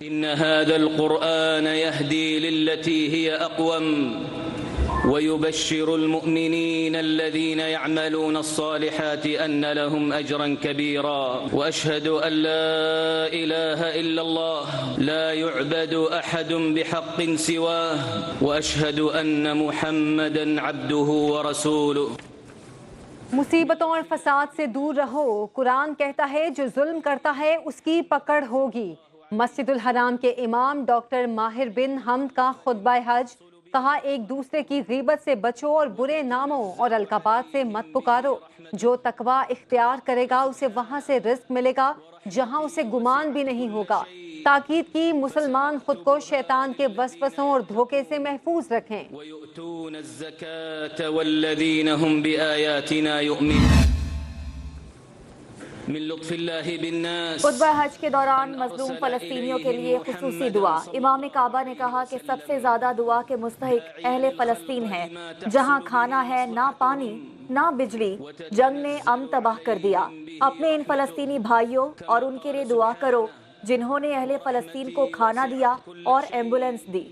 इन्न हादल कुरआन यहदी लिल्लती हिय अक़वम वयुबश्शिरुल मुअमिनीन अल्लज़ीना यअमलून अस्सालिहाति अन्न लहुम अजरन कबीरा व अशहदु अल्ला इलाहा इल्लल्लाह ला युअबदु अहदुन बिहक़्क़िन सिवाह व अशहदु अन्न मुहम्मदन अब्दुहु व रसूलुहु। मुसीबतों और फसाद से दूर रहो। कुरान कहता है जो जुल्म करता है उसकी पकड़ होगी। मस्जिदुल हराम के इमाम डॉक्टर माहिर बिन हम्द का खुतबा हज। कहा, एक दूसरे की गीबत से बचो और बुरे नामों और अलकाबात से मत पुकारो। जो तकवा इख्तियार करेगा उसे वहाँ से रिज्क मिलेगा जहाँ उसे गुमान भी नहीं होगा। ताकीद की, मुसलमान खुद को शैतान के वसवसों और धोखे से महफूज रखें। खुतबा हज के दौरान मजलूम फलस्तीनियों के लिए खुसूसी दुआ। इमाम काबा ने कहा कि सबसे ज्यादा दुआ के मुस्तहिक अहले फलस्तीन है, जहां खाना है ना पानी ना बिजली, जंग ने अमन तबाह कर दिया। अपने इन फलस्तीनी भाइयों और उनके लिए दुआ करो जिन्होंने अहले फलस्तीन को खाना दिया और एम्बुलेंस दी।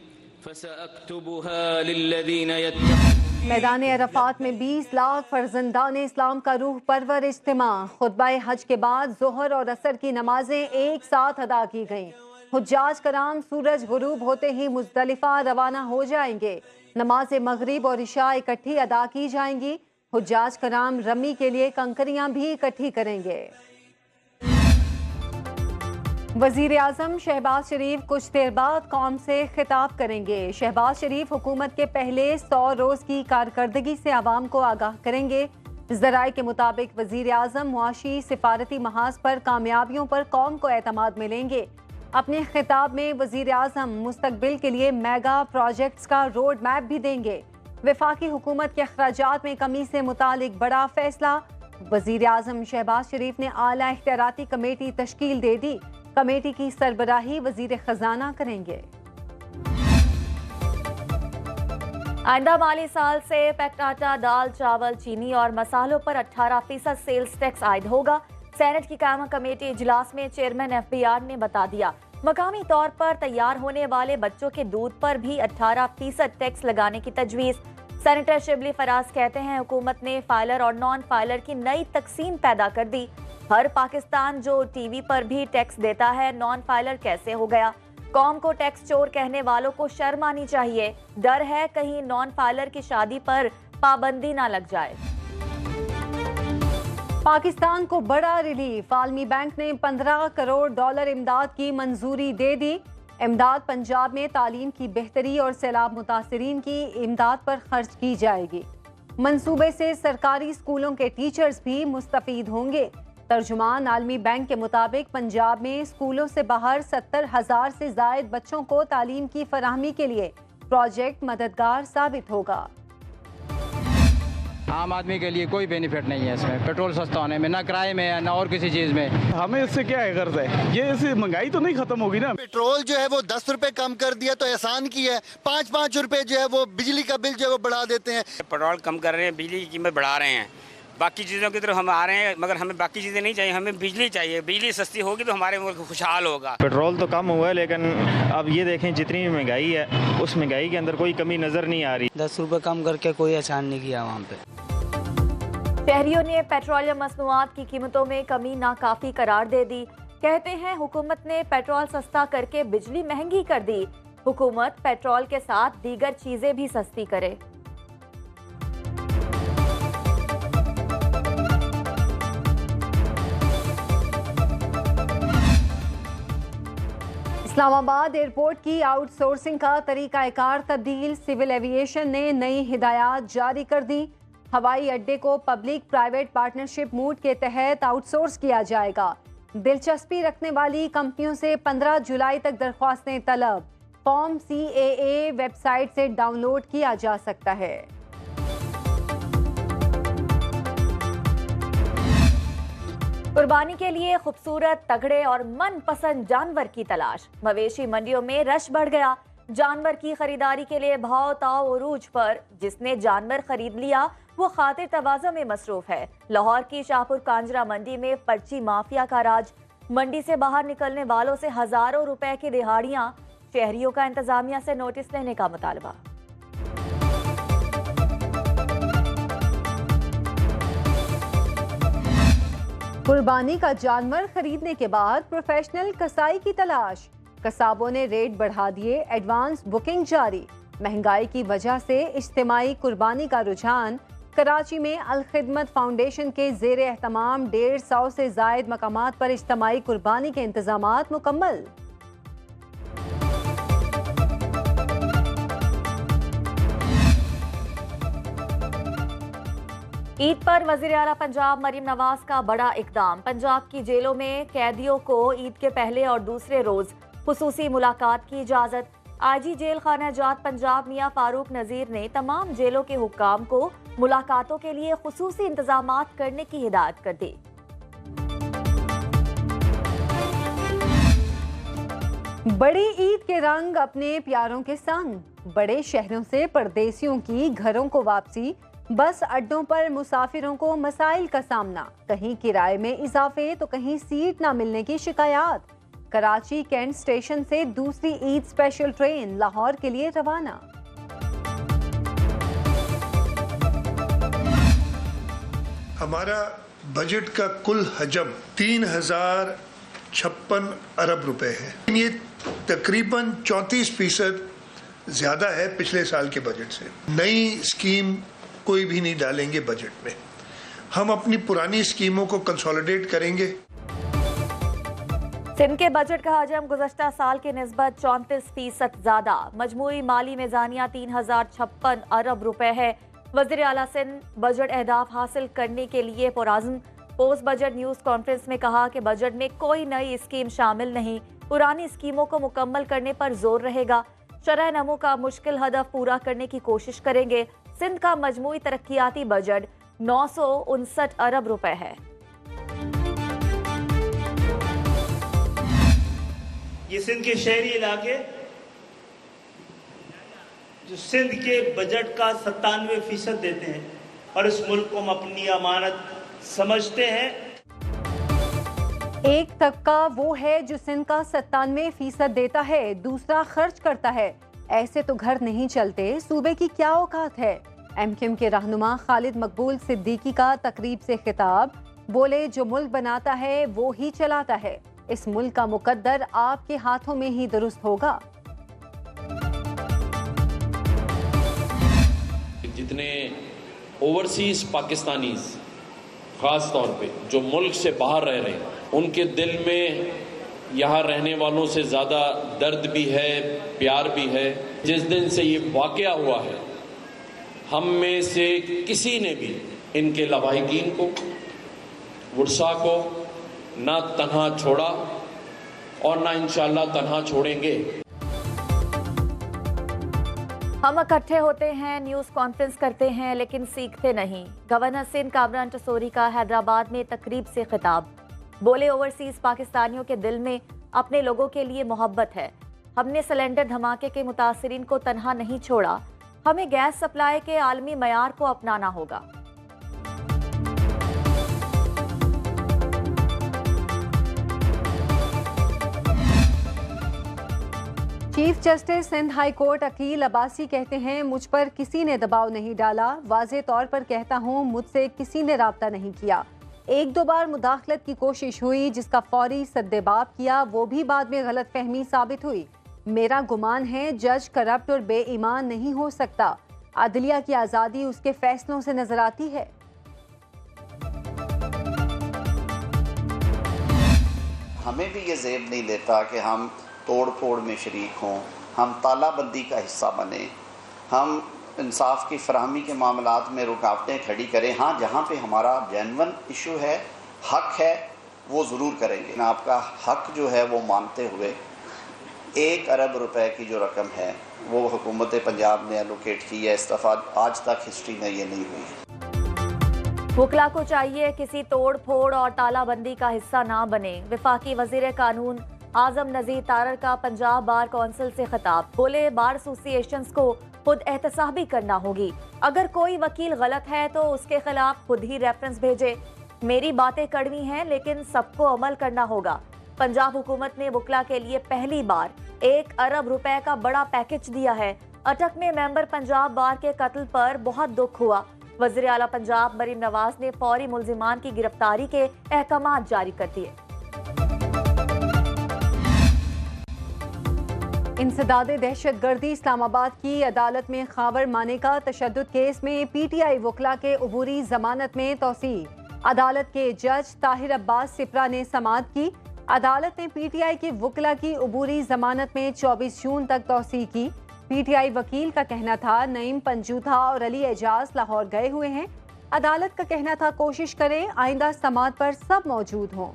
मैदान अरफात में 20 लाख फर्जंदान इस्लाम का रूह परवर इज्तिमा। खुतबा हज के बाद जोहर और असर की नमाजें एक साथ अदा की गईं। हुज्जाज कराम सूरज गुरूब होते ही मुज़दलिफा रवाना हो जाएंगे। नमाज मगरिब और इशा इकट्ठी अदा की जाएंगी। हुज्जाज कराम रमी के लिए कंकरियां भी इकट्ठी करेंगे। वजीर आजम शहबाज शरीफ कुछ देर बाद कौम से खिताब करेंगे। शहबाज शरीफ हुकूमत के पहले 100 रोज की कारकर्दगी से आवाम को आगाह करेंगे। ज़राए के मुताबिक वजीर आजम मुआशी सिफारती महाज पर कामयाबियों पर कौम को एतमाद मिलेंगे। अपने खिताब में वजीर आजम मुस्तकबिल के लिए मेगा प्रोजेक्ट्स का रोड मैप भी देंगे। वफाकी हुकूमत के अखराजात में कमी से मुतालिक बड़ा फैसला। वजीर आजम शहबाज शरीफ ने आला इख्तियाराती कमेटी तश्कील दे दी। कमेटी की सरबराही वजीर खजाना करेंगे। आइंदा माली साल से पैक्ड आटा, दाल, चावल, चीनी और मसालों पर 18% सेल्स टैक्स आयद होगा। सेनेट की कायमा कमेटी इजलास में चेयरमैन FBR ने बता दिया। मकामी तौर पर तैयार होने वाले बच्चों के दूध पर भी 18% टैक्स लगाने की तजवीज़। सेनेटर शिबली फराज कहते हैं हुकूमत ने फाइलर और नॉन फाइलर की नई तकसीम पैदा कर दी। हर पाकिस्तान जो टीवी पर भी टैक्स देता है, नॉन फाइलर कैसे हो गया? कौम को टैक्स चोर कहने वालों को शर्म आनी चाहिए। डर है कहीं नॉन फाइलर की शादी पर पाबंदी ना लग जाए। पाकिस्तान को बड़ा रिलीफ। आलमी बैंक ने $15 करोड़ इमदाद की मंजूरी दे दी। इमदाद पंजाब में तालीम की बेहतरी और सैलाब मुतासरीन की इमदाद पर खर्च की जाएगी। मंसूबे से सरकारी स्कूलों के टीचर्स भी मुस्तफीद होंगे। तर्जुमान आलमी बैंक के मुताबिक पंजाब में स्कूलों से बाहर 70,000 से जायद बच्चों को तालीम की फराहमी के लिए प्रोजेक्ट मददगार साबित होगा। आम आदमी के लिए कोई बेनिफिट नहीं है इसमें, पेट्रोल सस्ता होने में, ना किराए में, ना और किसी चीज़ में। हमें इससे क्या है गर्ज है? ये इससे महंगाई तो नहीं खत्म होगी ना। पेट्रोल जो है वो 10 रुपए कम कर दिया तो एहसान की है। 5-5 रुपए जो है वो बिजली का बिल जो है वो बढ़ा देते हैं। पेट्रोल कम कर रहे हैं, बिजली की कीमत बढ़ा रहे हैं। बाकी चीज़ों की तरफ हम आ रहे हैं, मगर हमें बाकी चीज़ें नहीं चाहिए, हमें बिजली चाहिए। बिजली सस्ती होगी तो हमारे मुल्क खुशहाल होगा। पेट्रोल तो कम हुआ है, लेकिन अब ये देखें जितनी भी महंगाई है उस महंगाई के अंदर कोई कमी नज़र नहीं आ रही। 10 रुपये कम करके कोई एहसान नहीं किया वहाँ पे। शहरियों ने पेट्रोलियम मसनूआत की कीमतों में कमी नाकाफी करार दे दी। कहते हैं हुकूमत ने पेट्रोल सस्ता करके बिजली महंगी कर दी। हुकूमत पेट्रोल के साथ दीगर चीजें भी सस्ती करे। इस्लामाबाद एयरपोर्ट की आउटसोर्सिंग का तरीकाकार तब्दील। सिविल एविएशन ने नई हिदायत जारी कर दी। हवाई अड्डे को पब्लिक प्राइवेट पार्टनरशिप मूड के तहत आउटसोर्स किया जाएगा। दिलचस्पी रखने वाली कंपनियों से 15 जुलाई तक दरख्वास्तें तलब। फॉर्म CAA वेबसाइट से डाउनलोड किया जा सकता है। कुर्बानी के लिए खूबसूरत, तगड़े और मनपसंद जानवर की तलाश। मवेशी मंडियों में रश बढ़ गया। जानवर की खरीदारी के लिए भाव ताव उरूज पर। जिसने जानवर खरीद लिया वो खातिर तवाज़ा में मसरूफ है। लाहौर की शाहपुर कांजरा मंडी में पर्ची माफिया का राज। मंडी से बाहर निकलने वालों से हजारों रुपए की दिहाड़ियां, शहरियों का इंतजामिया से नोटिस लेने का मुतालबा। कुर्बानी का जानवर खरीदने के बाद प्रोफेशनल कसाई की तलाश, कसाबों ने रेट बढ़ा दिए, एडवांस बुकिंग जारी। महंगाई की वजह से इज्तिमाई कुर्बानी का रुझान। कराची में अल खिदमत फाउंडेशन के जेर एहतमाम 150 से जायद मकामात पर इज्तिमाई कुर्बानी के इंतजामात मुकम्मल। ईद पर वज़ीर आला पंजाब मरीम नवाज का बड़ा इकदाम। पंजाब की जेलों में कैदियों को ईद के पहले और दूसरे रोज खुसूसी मुलाकात की इजाजत। आईजी जेल खाना जात पंजाब मियां फारूक नजीर ने तमाम जेलों के हुक्काम को मुलाकातों के लिए खुसूसी इंतजामात करने की हिदायत कर दी। बड़ी ईद के रंग अपने प्यारों के संग। बड़े शहरों से परदेसियों की घरों को वापसी, बस अड्डों पर मुसाफिरों को मसाइल का सामना, कहीं किराए में इजाफे तो कहीं सीट ना मिलने की शिकायत। कराची कैंट स्टेशन से दूसरी ईद स्पेशल ट्रेन लाहौर के लिए रवाना। हमारा बजट का कुल हजम 3056 अरब रुपए है। ये तकरीबन 34% ज्यादा है पिछले साल के बजट से। नई स्कीम कोई भी नहीं डालेंगे बजट में। हम अपनी पुरानी स्कीमों को कंसोलिडेट करेंगे। सिंध के बजट का हजम गुज़श्ता साल के निस्बत 34% ज्यादा। मजमूई माली मिजानिया 3056 अरब रुपए है। वज़ीर आला सिंध बजट अहदाफ हासिल करने के लिए पुरअज़्म। पोस्ट बजट न्यूज कॉन्फ्रेंस में कहा कि बजट में कोई नई स्कीम शामिल नहीं, पुरानी स्कीमों को मुकम्मल करने पर जोर रहेगा। शरह नमू का मुश्किल हदफ पूरा करने की कोशिश करेंगे। सिंध का मजमूई तरक्याती बजट 959 अरब रुपए है। ये सिंध के शहरी इलाके जो सिंध के बजट का 97% देते हैं और इस मुल्क को हम अपनी अमानत समझते हैं। एक तबका वो है जो सिंध का 97% देता है, दूसरा खर्च करता है। ऐसे तो घर नहीं चलते, सूबे की क्या औकात है। एमक्यूएम के रहनुमा खालिद मकबूल सिद्दीकी का तकरीब से खिताब, बोले जो मुल्क बनाता है वो ही चलाता है। इस मुल्क का मुकद्दर आपके हाथों में ही दुरुस्त होगा। जितने ओवरसीज पाकिस्तानीज ख़ास तौर पे जो मुल्क से बाहर रह रहे हैं, उनके दिल में यहाँ रहने वालों से ज़्यादा दर्द भी है, प्यार भी है। जिस दिन से ये वाक़या हुआ है, हम में से किसी ने भी इनके लवाहिकीन को, वुरसा को ना तन्हा छोड़ा और ना इंशाअल्लाह तन्हा छोड़ेंगे। हम इकट्ठे होते हैं, न्यूज़ कॉन्फ्रेंस करते हैं, लेकिन सीखते नहीं। गवर्नर सिंध कामरान टसोरी का हैदराबाद में तकरीब से खिताब, बोले ओवरसीज पाकिस्तानियों के दिल में अपने लोगों के लिए मोहब्बत है। हमने सिलेंडर धमाके के मुतासिरीन को तन्हा नहीं छोड़ा। हमें गैस सप्लाई के आलमी मयार को अपनाना होगा। Chief justice Sindh high court Akeel Abbasi कहते हैं, मुझ पर किसी ने दबाव नहीं डाला। वाज़े तौर पर कहता हूं, मुझसे किसी ने राब्ता नहीं किया। एक दो बार मुदाखलत की कोशिश हुई, जिसका फौरी सद्देबाब किया, वो भी बाद में गलत फहमी साबित हुई। मेरा गुमान है जज करप्ट और बेईमान नहीं हो सकता। अदलिया की आज़ादी उसके फैसलों से नजर आती है। हमें भी ये ज़ेब नहीं देता कि हम तोड़ फोड़ में शरीक हों, हम तालाबंदी का हिस्सा बने, हम इंसाफ की फराहमी के मामलात में रुकावटें खड़ी करें। हाँ, जहाँ पे हमारा जेन्युइन इशू है, हक है, वो ज़रूर करेंगे। आपका हक जो है वो मानते हुए 1 अरब रुपए की जो रकम है वो हुकूमत पंजाब ने एलोकेट की है। इस दफ़ा आज तक हिस्ट्री में ये नहीं हुई। वकला को चाहिए किसी तोड़ फोड़ और तालाबंदी का हिस्सा ना बने। वफाकी वजीर कानून आजम नज़ीर तारर का पंजाब बार कौंसिल से खिताब, बोले बार एसोसिएशंस को खुद एहतसाबी करना होगी। अगर कोई वकील गलत है तो उसके खिलाफ खुद ही रेफरेंस भेजे। मेरी बातें कड़वी हैं, लेकिन सबको अमल करना होगा। पंजाब हुकूमत ने वकला के लिए पहली बार 1 अरब रुपए का बड़ा पैकेज दिया है। अटक में मेंबर पंजाब बार के कत्ल पर बहुत दुख हुआ। वज़ीर आला पंजाब मरीम नवाज ने फौरी मुल्जिमान की गिरफ्तारी के अहकामात जारी कर दिए। इंसदादे दहशतगर्दी इस्लामाबाद की अदालत में खावर मानेका तशद्दुद केस में PTI वकला के अबूरी जमानत में तौसी। अदालत के जज ताहिर अब्बास सिपरा ने समाअत की। अदालत ने PTI के वकला की अबूरी जमानत में 24 जून तक तौसी की। PTI वकील का कहना था नईम पंजूथा और अली एजाज लाहौर गए हुए हैं। अदालत का कहना था कोशिश करें आइंदा समाअत पर सब मौजूद हों।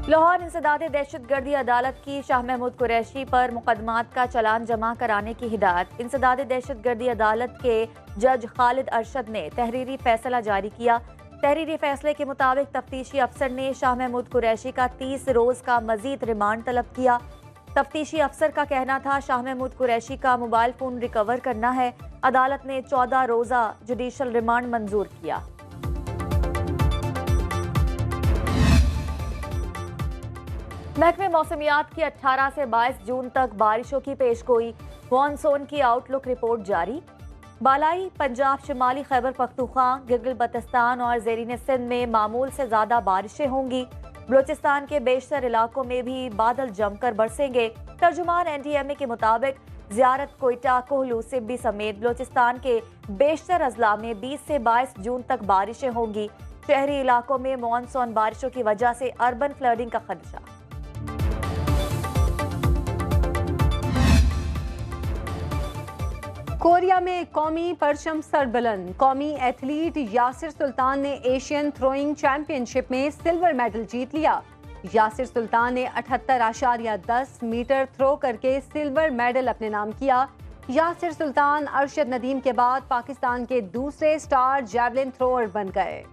लाहौर इंसदादे दहशतगर्दी अदालत की शाह महमूद कुरैशी पर मुकदमात का चालान जमा कराने की हिदायत। इंसदादे दहशतगर्दी अदालत के जज खालिद अरशद ने तहरीरी फैसला जारी किया। तहरीरी फैसले के मुताबिक तफ्तीशी अफसर ने शाह महमूद कुरैशी का 30 रोज का मजीद रिमांड तलब किया। तफ्तीशी अफसर का कहना था शाह महमूद कुरैशी का मोबाइल फोन रिकवर करना है। अदालत ने 14 रोजा जुडिशल रिमांड मंजूर किया। महकमे मौसमियात की 18 से 22 जून तक बारिशों की पेशगोई। मॉनसून की आउटलुक रिपोर्ट जारी। बालाई पंजाब, शिमाली खैबर पख्तूनख्वा, गिलगित बल्तिस्तान और ज़ेरीन सिंध में मामूल से ज्यादा बारिशें होंगी। बलूचिस्तान के बेशतर इलाकों में भी बादल जमकर बरसेंगे। तर्जुमान NDMA के मुताबिक ज़ियारत, कोयटा, कोहलू, सिब्बी समेत बलूचिस्तान के बेशतर अजला में 20 से 22 जून तक बारिशें होंगी। शहरी इलाकों में मॉनसून बारिशों की वजह से अर्बन फ्लडिंग का खदशा। कोरिया में कौमी परचम सरबुलंद। कौमी एथलीट यासिर सुल्तान ने एशियन थ्रोइंग चैंपियनशिप में सिल्वर मेडल जीत लिया। यासिर सुल्तान ने 78.10 मीटर थ्रो करके सिल्वर मेडल अपने नाम किया। यासिर सुल्तान अरशद नदीम के बाद पाकिस्तान के दूसरे स्टार जैवलिन थ्रोअर बन गए।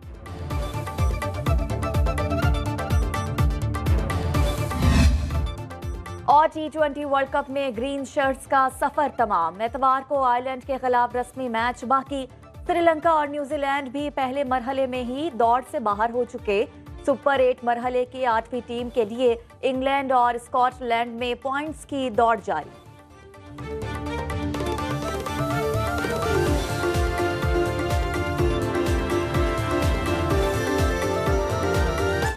और T20 वर्ल्ड कप में ग्रीन शर्ट्स का सफर तमाम। एतवार को आयरलैंड के खिलाफ रस्मी मैच बाकी। श्रीलंका और न्यूजीलैंड भी पहले मरहले में ही दौड़ से बाहर हो चुके। सुपर 8 मरहले की 8वीं टीम के लिए इंग्लैंड और स्कॉटलैंड में पॉइंट्स की दौड़ जारी।